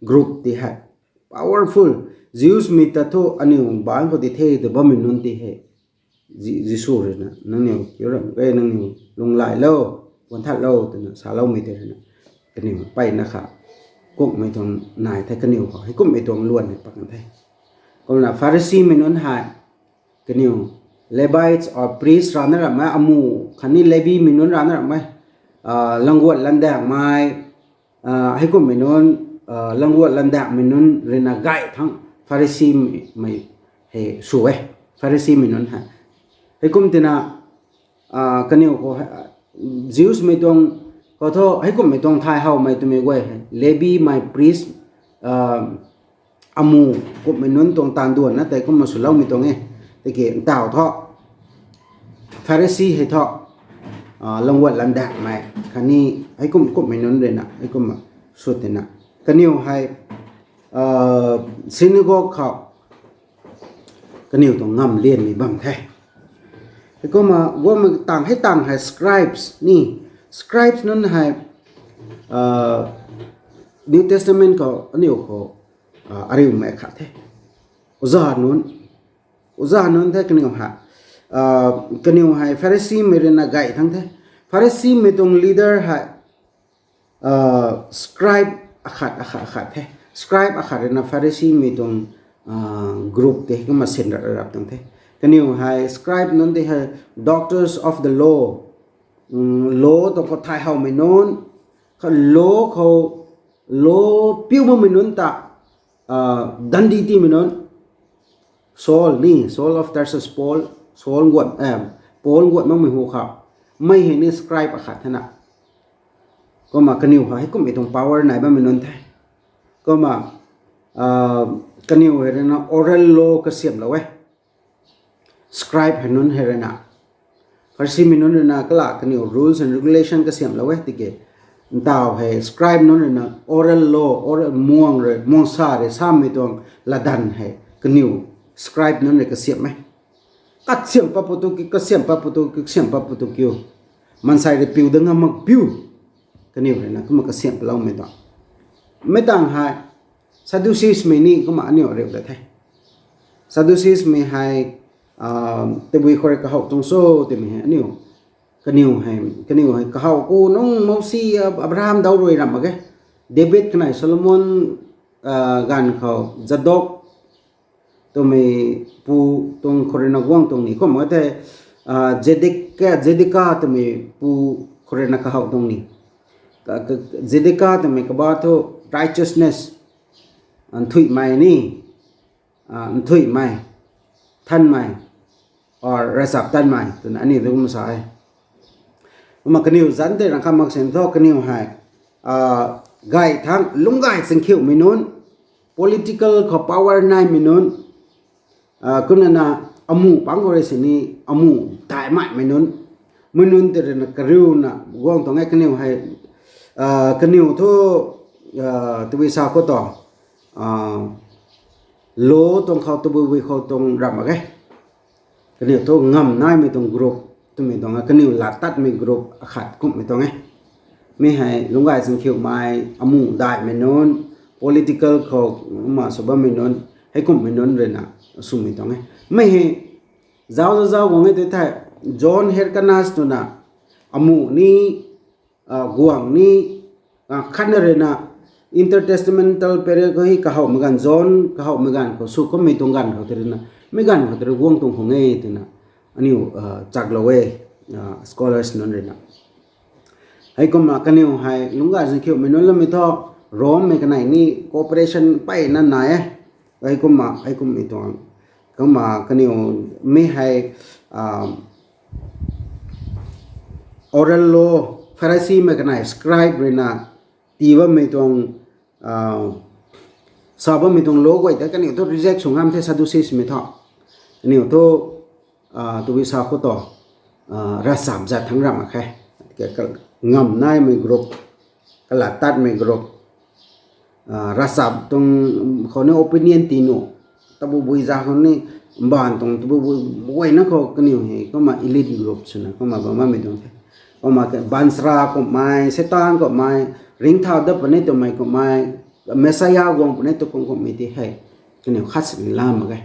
group thì hay powerful Jews mi ta tho aniu bang ko ti the to ba min nun ti he Gisu rồi nè nâng nhiều kiểu là cái nâng nhiều lùng lại lâu quan thắt lâu từ nó xả lâu mấy thế này cái nhiều bay nó khá cũng mấy thằng này thấy cái nhiều họ hay cũng mấy thằng luôn này bác thấy còn là Pharisee mình nói hại cái nhiều Levites or priest ra nó là mấy amu khani Levi mình nói ra nó là mấy lăng quật lăng đảng mai hay cũng mình nói lăng quật lăng đảng mình nói rồi là gậy thằng Pharisee mày hệ sủa Pharisee mình nói hại hay cũng thế nào cái nhiều có Jews mấy tuồng có thôi hay cũng mấy tuồng Thai hậu mấy tụi mấy quay Levi my priest amu cũng mấy nón tuồng tàn đuổi nó tại cũng một số lâu mấy tuồng nghe thì cái tảo thọ Pharisee hay thọ long quật làm đảng mày cái này hay cũng mấy nón đây nè hay cũng mà suốt thế nè cái nhiều hay synagogue họ cái nhiều tuồng ngầm liền bị bằng thế cái có mà tàng hay scribes ni scribes nun hay New Testament có nhiều có ariu mẹ khác thế uzah nun thế cái nhiều hay Pharisee mấy na gai thằng thế Pharisee mấy tông leader hay scribe akhat thế scribe akhat na Pharisee mấy tông group thế cái mà sender rap thằng thế cái nhiều hay scribe nun thế hay doctors of the law law to có thai hậu mình nôn cái lawเขาlaw piu mà mình nôn ta đan đi ti mình nôn Saul of Tarsus Saul quật Paul quật mà mình hồ khảo mấy hình như scribe à khát thế nào có mà cái nhiều hay cũng bị thằng power này mà mình nôn thế có mà cái nhiều hay là oral law cái xiêm là vậy scribe hay nôn hay là nào Pharisee mình nói là cái là cái nhiều rules and regulation cái xiêm là vậy thì cái tao hay scribe nói là oral law oral muang rồi muang sa rồi sa mình tuang là đàn hay cái nhiều scribe nói là cái xiêm ấy cắt xiêm paputu cái xiêm paputu kêu man sai được piu dengan mak piu cái nhiều này là cái mà cái xiêm lâu mình tuang mấy tàng hay Sadducees mình ni có mà nhiều điều đấy thế Sadducees mình hay từ bây giờ cái học trong số thì mình hiểu cái nhiều hay cái học cô nó Moses Abraham đâu rồi làm cái David cái này Solomon gan khẩu Zadok tụi mình pu tụi Corona quang tụi này có mấy thế Zedekah tụi mình pu Corona cái học tụi này Zedekah tụi mình cái bao nhiêu righteousness thủy mày ni thủy mày thân mày or resap tan mày tụi anh này cũng sai mà cái nhiều dẫn tới là các mặc sinh thọ cái nhiều hay gai thang lung gai sinh khiu mình nôn political có power này mình nôn cái này là amu bang rồi xin đi amu đại mạnh mình nôn từ là cái riu na guang tông cái nhiều hay cái nhiều thôi từ bây sao có tỏ lố tông khâu từ bây khâu tông rắm cái nhiều thôi ngầm nai mình tông group tụi mình tông cái nhiều là tắt mình group khát cũng mình tông ấy mình hay lúc gai sinh khiu mai amu đại mình nôn political khâu mà số ba mình nôn hay cũng mình nôn rồi nè sum mình tông ấy mình hay giáo của người thế thay John Hyrcanus tu na amu ni guang ni khăn rồi nè intertestamental period ko hi kahau magan John kahau magan ko su ko mi tong gan ko terina mi gan ko ter guang tong khonge tina aniu chaklowe scholars non rena hay ko ma kaniu hay lunga jin khiu mi non la mi tho rom me kanai ni cooperation pai na na hay ko mi tong ko ma kaniu mi hay oral law Pharisee me kanai scribe rena tiwa mi tong saba mi tong lo goi ta kan to reject sungam the Sadducees mi tho ni to tu vi sa ko to ra sam za thang ram kha ke ngam nai mi group kala tat mi group ra sam tong khone opinion ti no tabu bui za khone ban tong tabu bui na ko kan he ko ma elite group suna ko ma ba ma mi tong ko ma bansra ko mai setan ko mai ring thao đập bên tụi mày của mày messiah gồm bên tụi con của mày thì hay cái này khác sự làm mà cái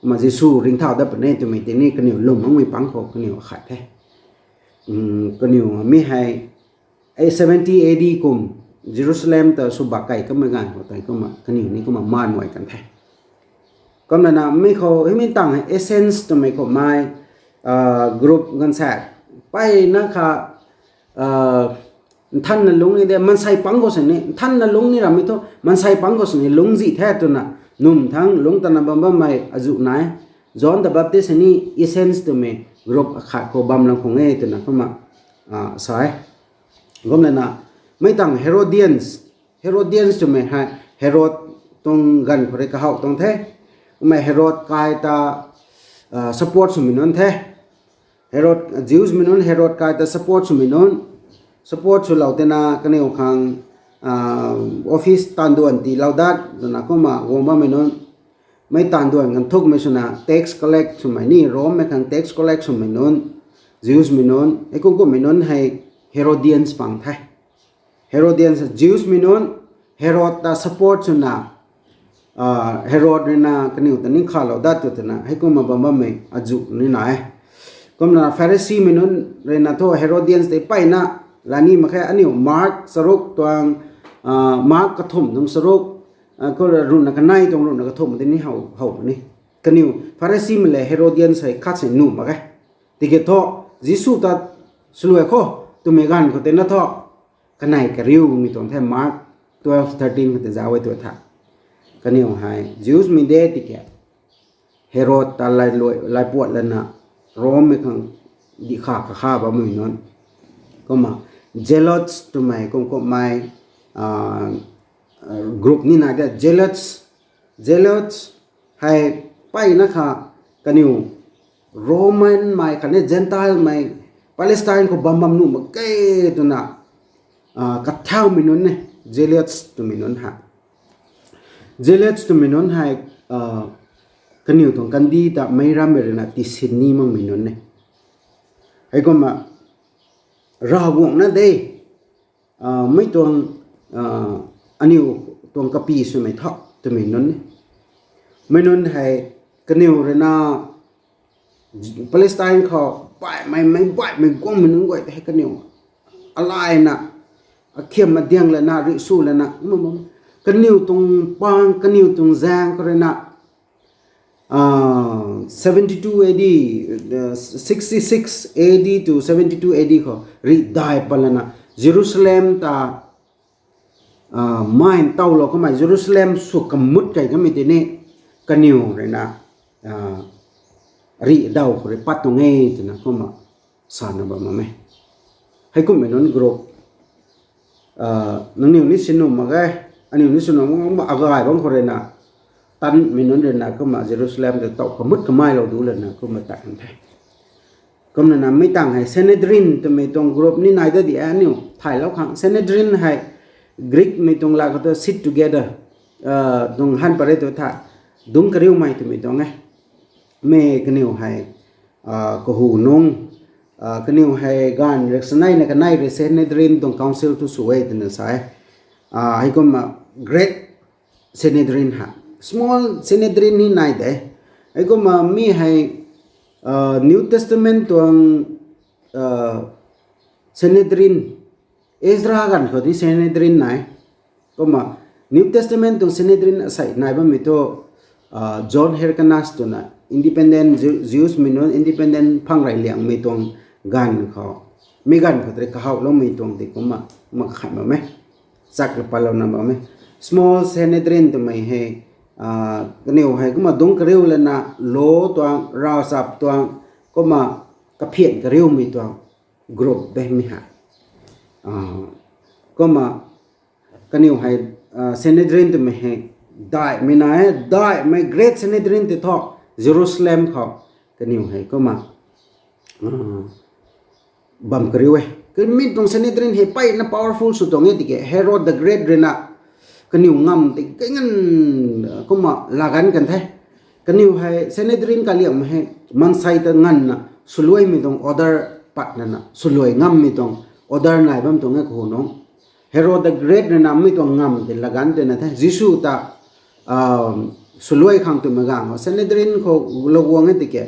mà Giêsu ring thảo đã bận nên tụi mình tiếng cái nhiều lùng ông mình bắn khổ cái nhiều khát thế cái nhiều mi hay 70 AD cùng Jerusalem từ số bạc cái mấy ngàn của tại cái nhiều này mà man ngoài cảnh thế còn là nào mấy khổ ấy mình tăng essence tụi mình có mai group ngân sạc bay nó kháท่านนั่นลุงนี่เดมันใส่ปังก็สินี่ท่านนั่นลุงนี่เราไม่ต้องมันใส่ปังก็สินี่ลุงจีแท้ตัวน่ะนุ่มทั้งลุงตอนนั้นบ่ไม่อายุไหนจอนแต่แบบที่สินี่เอเซนส์ตัวมีกรุ๊ปขาดโคบัมลังคงเอตัวน่ะก็มาสายก็เลยน่ะไม่ต้องเฮโรเดียนส์ตัวมีให้เฮโรดตรงกันคนเรียกเขาตรงแท้ไม่เฮโรดกายตาสปอร์ตสมินนแท้เฮโรดจิวส์มินนเฮโรดกายตาสปอร์ตสมินนsupport สุดเหล่าเตนะกันในองค์ขังออฟฟิศตันด่วนตีเหล่าดัดนะก็มาวงบ้าไม่นนไม่ตันด่วนกันทุกไม่ชนะ tax collect สมัยนี้โรมไม่ขัง tax collect สมัยนน Jews ไม่นนไอ้กุ้งก็ไม่นนให้ Herodians ฟังไทย Herodians Jews ไม่นน Herod ตา support สุนะHerod เนี่ยนะกันในตอนนี้ข้าเหล่าดัดตัวนะให้กุ้งมาบ้าไม่อาจุนี่นะก็มา Pharisee ไม่นนเรนัทโต Herodians ได้ไปนะลานี่มาแค่อันนี้มาร์กสรุปตัวมาร์กกระทุ่มตรงสรุปก็รุ่นนักนายตรงรุ่นนักกระทุ่มที่นี่เขานี่กันนิวฟาริสีมันเลยเฮโรเดียนใส่คัดใส่นุ่มมาแค่ที่เกิดท่อจิสุตัดสลวยข้อตัวเมกันเขาเต้นนัทท่อกันนายกระริวมีตรงแท้มาร์กตัว13เขาเต้นจะเอาไว้ตัวถักกันนิวให้จิวส์มีเดติแกเฮโรดตาลายปวดแล้วนะโรมไม่ขังดีข้าบะมือนนก็มาjealous ตัวใหม่ก็ไม่กลุ่มนี้นะเดี๋ยว jealous ให้ไปนะคะกันอยู่โรมันไม่กันเนี่ย Gentile ไม่ปาเลสไตน์ก็บัมนุ่มเก๋ตัวน่ะกัดเท้ามินุนเนี่ย jealous ตัวมินุนฮะ jealous ตัวมินุนให้กันอยู่ตรงกันดีแต่ไม่รำเลยนะที่สินี่มั่งมินุนเนี่ยให้ก็มาราบวงนั่นเด้ไม่ตวงอันนี้ตวงกะปีใช่ไหมทักตัวไม่นนไม่นนให้กันนิวเรน่าปาเลสไตน์เขาไปไม่กว้างไม่นึงไว้ให้กันนิวอะไรนะเขียมมาเดียงเลยนะริสูเลยนะกันนิวตรงปางกันนิวตรงแซงก็เลยนะ72 AD 66 AD to 72 AD เขารีได้ปลนะเยรูซาเล็มตาไม่เต้าเราก็ไม่เยรูซาเล็มสุกมุดใจก็ไม่ตีนี่กันนิวเลยนะรีดาวเขาเรียปัดตรงนี้ตีนะก็มาสานแบบนั้นไหมให้กูไม่นอนกรอบนั่งนิวนี่สนุกมากเลยอันนี้นี่สนุกมากอะไรบ้างเขาเรียนนะตันมินุนเดินนะก็มาเยรูซาเล็มจะตกขมุดขมายเราดูเลยนะก็มาตักกันไปก็มันนะไม่ต่างให้เซเนดรินจะไม่ตรงกรุ๊ปนี่นายได้ดีอันนี้ถ่ายแล้วครั้งเซเนดรินให้กรีกไม่ตรงลาก็ต้อง sit together ตรงหันไปตัวท่าดุงกระดิ่งไม่ตัวไม่ตรงไงไม่กันนิวให้ก็หูนงกันนิวให้การเรื่องสนัยในกันนายเรื่องเซเนดรินตรง council ทุสวยตัวนั้นใช่ให้ก็มา great เซเนดรินฮะsmall Sanhedrin ni nai de ai ko ma mi hai New Testament tuang Sanhedrin Ezra gan ko di Sanhedrin nai ko ma New Testament tuang Sanhedrin asai nai ba mi to John Hyrcanus to na independent Jews minon independent phang rai liang mi tuang gan kho mi gan ko tre ka hau lo mi tuang ti ko ma kha ma me sak la pa lo na ma me small Sanhedrin to mai hai cái điều hay cũng mà đúng cái điều là lố toàn rào sập toàn có mà cái phiền cái điều mình toàn group bên mình hả có mà cái điều hay Sanhedrin thì mình hay đại mình nói đại mình great Sanhedrin thì thọ Jerusalem họ cái điều hay có mà bầm cái điều ấy cái mình trong Sanhedrin hay bay nó powerful số tổng ấy thì cái Herod the Great rồi nè cái nhiều ngầm thì cái ngân có mà là gắn cần thế cái nhiều hay Sanhedrin cái liệu mà hay man sai ta ngân nè suluai mi tong order pat nè suluai ngầm mi tong order này bấm tong cái hồ nó Herod the Great nè mi tong ngầm thì là gắn thì nè thế Giêsu ta สุลวยขังตัวมังเขาเซนเดรินเขาลวงให้ติเกะ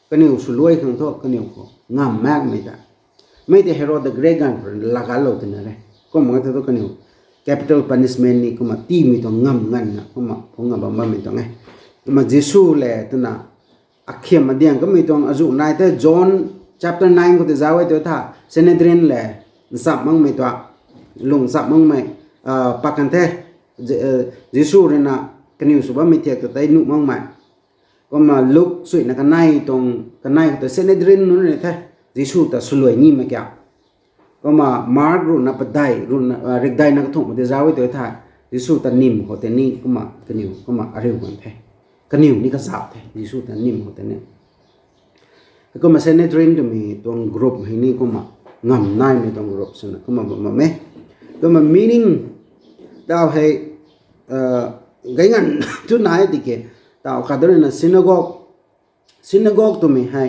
กันนิวสุลวยขังทอกันนิวเขางามมากไม่ได้เฮโรดเกรกันลักาโลตันนั่นเลยก็มันก็ตัวกันนิว capital punishment นี่ก็มาตีมีตัวงามงันนะก็มาพงงามบ้ามีตัวไงก็มาเยซูแหละตัวน่ะอักเขียนมาเดียงก็มีตัวอาจุนายแต่จอห์น chapter 9ก็จะจ้าไว้ตัวท่าเซนเดรินแหละสับมังมีตัวลงสับมังไม่ปักกันเทเยซูเรน่ะกันนิวสุบะมีเทียตัวไตนุมังไม่ก็มาลุกสุดนะกันไนตรงกันไนตัวเซนเดรินนู้นเลยแท้เยซูแต่สลวยนี่ไม่แก่ก็มามาร์กรุ่นนับได้รุ่นเร็กได้นักทุ่งมันจะจ้าไว้ตัวท่าเยซูแต่นิ่มเขาแต่นี่ก็มากันนิวก็มาอะไรกันแท้กันนิวนี่ก็สาวแท้เยซูแต่นิ่มเขาแต่เนี่ยก็มาเซนเดรินตัวมีตัวกรุ๊ปให้นี่ก็มางำนายมีตัวกรุ๊ปส่วนก็มาเมก็มา meaning ดาวให้ไงงั้นทุนไหนติเกดาวขาดเลยนะ synagogue ตัวมีให้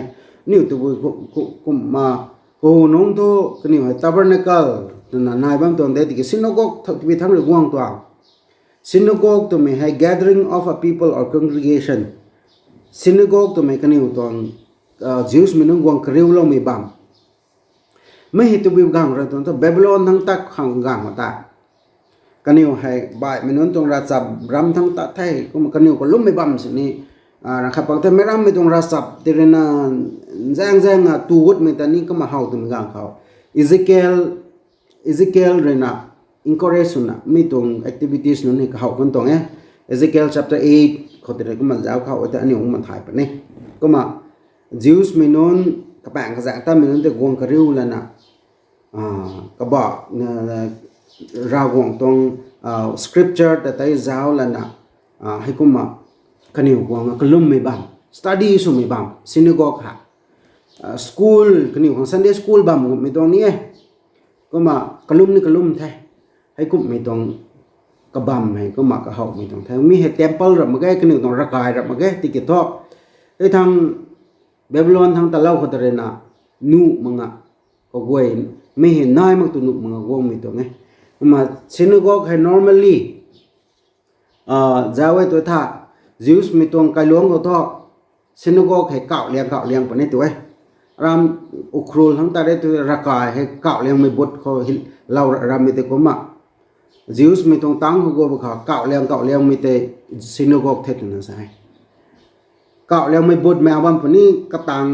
นิวตัวกูมากูน้องตัวก็นิวให้ tabernacle ตัวนั้นนายบางตัวเด็ดติเก synagogue ที่มีทั้งเรื่องว่างตัว synagogue ตัวมีให้ gathering of a people or congregation synagogue ตัวมีก็นิวตัวJews มีนุ่งว่างคริวลงมีบังไม่เห็นตัวบิวกังเราตัว Babylon ทั้งตักขังกังมาตากันนิวให้บ่ายมันนู้นตรงราชับรำทั้งตาไทยก็มันกันนิวก็ลุ่มไม่บัมสินี่นะครับแต่ไม่รำไม่ตรงราชับที่เรน่าแจ้งตูวดไม่ตานี่ก็มาเฮาตัวมันกังเขาEzekielเรน่า encourage นะไม่ตรง activities นั้นให้เขาคนตรงEzekiel chapter 8เขาที่เรก็มันจะเอาเขาแต่อันนี้มันถ่ายไปนี่ก็มา Jews มีนู้นกระแปงกระแสแต่มีนู้นแต่กวงกระริ้วแล้วนะก็บอกราวงตรงscripture แต่ได้จ้าวแล้วนะให้กุมกันนิวกวงก็ลุ่มไม่บัม study สุไม่บัม synagogue ค่ะ school กันนิวของ Sunday school บัมไม่ตรงนี้ก็มากลุ่มนี่กลุ่มแท้ให้กุมไม่ตรงกบัมให้ก็มากระหอบไม่ตรงแท้มีเหตุ temple หรือมาแก่กันนิวตรงรักกายหรือมาแก่ติเกตทอกได้ทางเบบิโลนทางตะเล่าเขาตะเรน่ะนูมังอ่ะก็กวยไม่เห็นนายมังตัวนูมังอ่ะกวงไม่ตรงไงมา synagogue ให้ normally จ้าไว้ตัวท่า Jews มีตรงไกลหลวงเขาท่อ synagogue ให้เก่าเลี้ยงปนนี้ตัวรำอุครูทั้งตาได้ตัวรักกายให้เก่าเลี้ยงไม่บดเขาเรารำมีแต่ก็มา Jews มีตรงตั้งเขาก็บอกเขาเก่าเลี้ยงมีแต่ synagogue เท่านั้นใช่เก่าเลี้ยงไม่บดแมวบ้านปนนี้กระตัง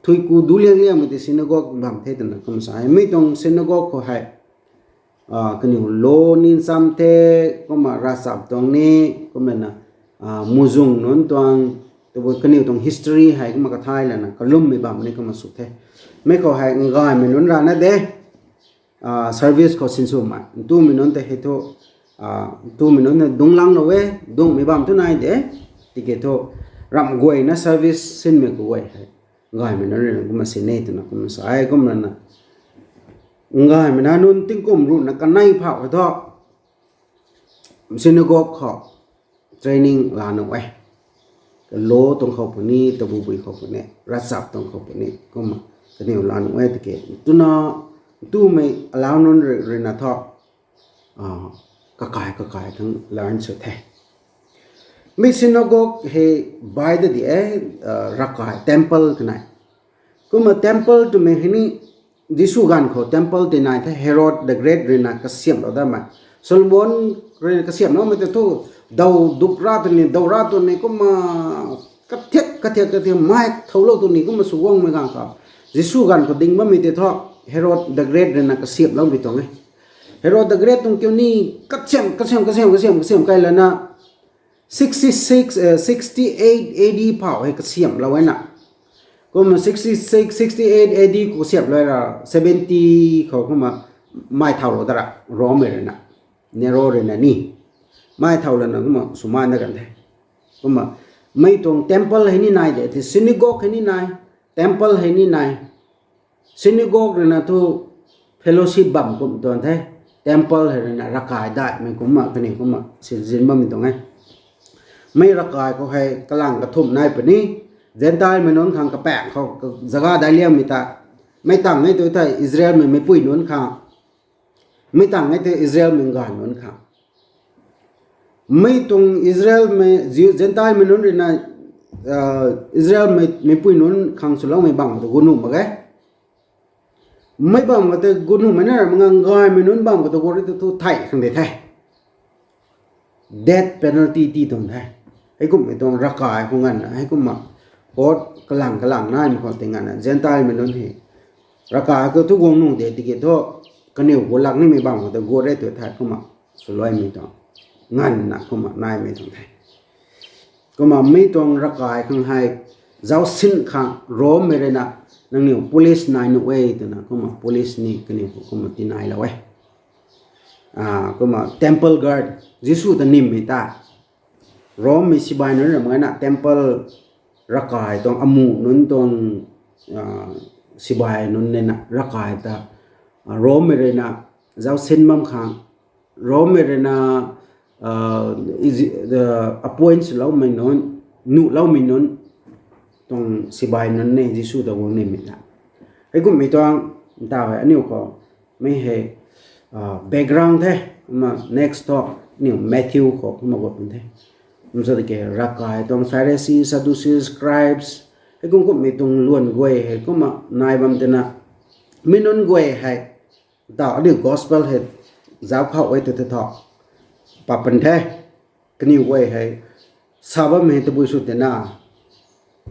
ทุยกูดูเลี้ยงมีแต่ synagogue บ้านเท่านั้นก็ไม่ใช่ไม่ตรง synagogue เขาให้กันอยู่โลนินซัมเทก็มาราสับตรงนี้ก็เหมือนนะมูซุงนั้นตัวกันอยู่ตรง history ให้ก็มากระทายแล้วนะก็ลุ่มไม่บ้างนี่ก็มาสุดเทไม่เขาให้ง่ายเหมือนนั้นร้านนั่นเด้ service เขาสินสูงมาตู้เหมือนนั้นแต่เหตุตู้เหมือนนั้นดุงลังเอาไว้ดุงไม่บ้างทุกนายเด้ที่เกิดรำกวยนะ service สินไม่กวยให้ง่ายเหมือนนั้นเลยก็มาสินเนตนะก็มาสายก็มันนะง่ายมันนุ่นติ้งกุมรุ่นนักกันในเผาไปท่อsynagogue เขา training ลานเอาไว้ก็โลตรงเขาปนี้ตะบูบุยเขาปนี้รัศตรงเขาปนี้ก็มาก็เนี่ยลานเอาไว้ตะเกียตุน่าตู้ไม่ลาวนุ่นเรนท่อกระกายทั้งลานสุดแท้ไม่ synagogue ให้บายเดียรักกาย temple กันไหนก็มา temple ตัวไม่ให้นี่ดิสูกันเขา temple ที่ไหนถ้า Herod the Great เรน่าก็เสียมเราได้ไหมโซโลมอนเรน่าก็เสียมเราไม่แต่ทุกดาวดุกราตัวนี้ก็มากระเทียมไม้เท่าโลตัวนี้ก็มาสู้วงไม่กันเขาดิสูกันเขาดิ่งว่าไม่แต่ทุก Herod the Great เรน่าก็เสียมเราไม่ตรงไง Herod the Great ตรงเกี่ยวนี้ก็เสียมใกล้แล้วนะ68 AD เผาให้ก็เสียมเราไว้น่ะก็มา68 AD ก็เสียบเลยละ70เขาก็มาไม่เท่าเราตระร้อมเลยนะเนโรเลยนะนี่ไม่เท่าเลยนะก็มาสมัยนั้นกันเลยก็มาไม่ตรง temple ให้นี่นายเด็ด synagogue ให้นี่นาย temple ให้นี่นาย synagogue เลยนะทุก fellowship บัมก็ตอนเท่ temple ให้นะรักกายได้ไม่ก็มาคนนี้ก็มาสินบัมมีตรงไงไม่รักกายก็ให้กำลังกระทุ่มนายปนี้เจนตายมันนนข้างกระแปะเขาจะกาได้เลี้ยงมิตาไม่ตั้งให้ตัวไทยอิสราเอลมันไม่ปุ้ยนนข้างไม่ตั้งให้ตัวอิสราเอลมันก่อนนนข้าง mấy tung Israel mấy Gentile mấy nón na Israel mấy pui nón khang sula mấy bang to gunu mà cái mấy bang mà to gunu mấy nè mang gai mấy nón bang to gori to thai khang để thai death penalty ti tong thai hay cũng mấy tong rakai không ngân hay cũng mà có cái làng nai mà còn tiếng ngân Gentile mấy nón thì rakai cái thu gong nung để ticket to cái nhiều của làng này mấy bang to gori to thai không mà sula mấy tong ngân na không mà nai mấy tong thaiก็มาไม่ต้องรักษาข้างให้เจ้าสินข้างรอไม่ได้นะนั่งเนี่ย police นายหนุ่ยตัวนะก็มา police นี่ก็เนี่ยก็มาที่นายแล้วเว้ยก็มา temple guard จิสุตันนิมไม่ตารอไม่สิบายนั่นแหละมั้งนะ temple รักษาต้องอามูนั่นต้องสิบายนั่นเนี่ยนะรักษาตารอไม่ได้นะเจ้าสินมั่งข้างรอไม่ได้นะthe appoints เราไม่นอนนุเราไม่นอนต้องสิบายนั่นเนี่ยจิสุตัวนี้ไม่ได้ไอ้กูไม่ต้องตาไว้อันนี้ก็ไม่ให้background เท่มา next talk นี่ Matthew ก็มาบอกเป็นเท่มันจะได้แก่รักายต้อง Pharisees Sadducees Scribes ไอ้กูก็ไม่ต้องล้วนกวยให้ก็มานายบำเพ็ญนะไม่นอนกวยให้ตาอันนี้ gospel ให้จ้าเข้าไว้ตัวปะปันเทกนิวไว้ให้สาบไม่ให้ตัวบุสุดนะ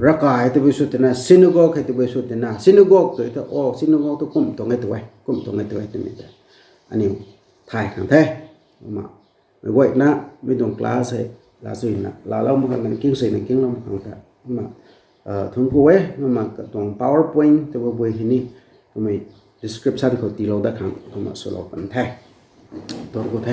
รักให้ตัวบุสุดนะซินโกกให้ตัวบุสุดนะซินโกกตัวที่โอ้ซินโกกตัวกุมตรงไอ้ตัวไว้กุมตรงไอ้ตัวไอ้ตัวนี้อันนี้ถ่ายขังเทมาไม่ไหวนะไม่ต้องคลาสให้ลาสุยนะลาเรามากันกิ้งใส่ในกิ้งเราขังกันมาทุนกูไว้มาตรง PowerPoint ตัวบุยที่นี่ก็มี description เขาตีเราได้ขังก็มาสโลกันเทตัวกูเท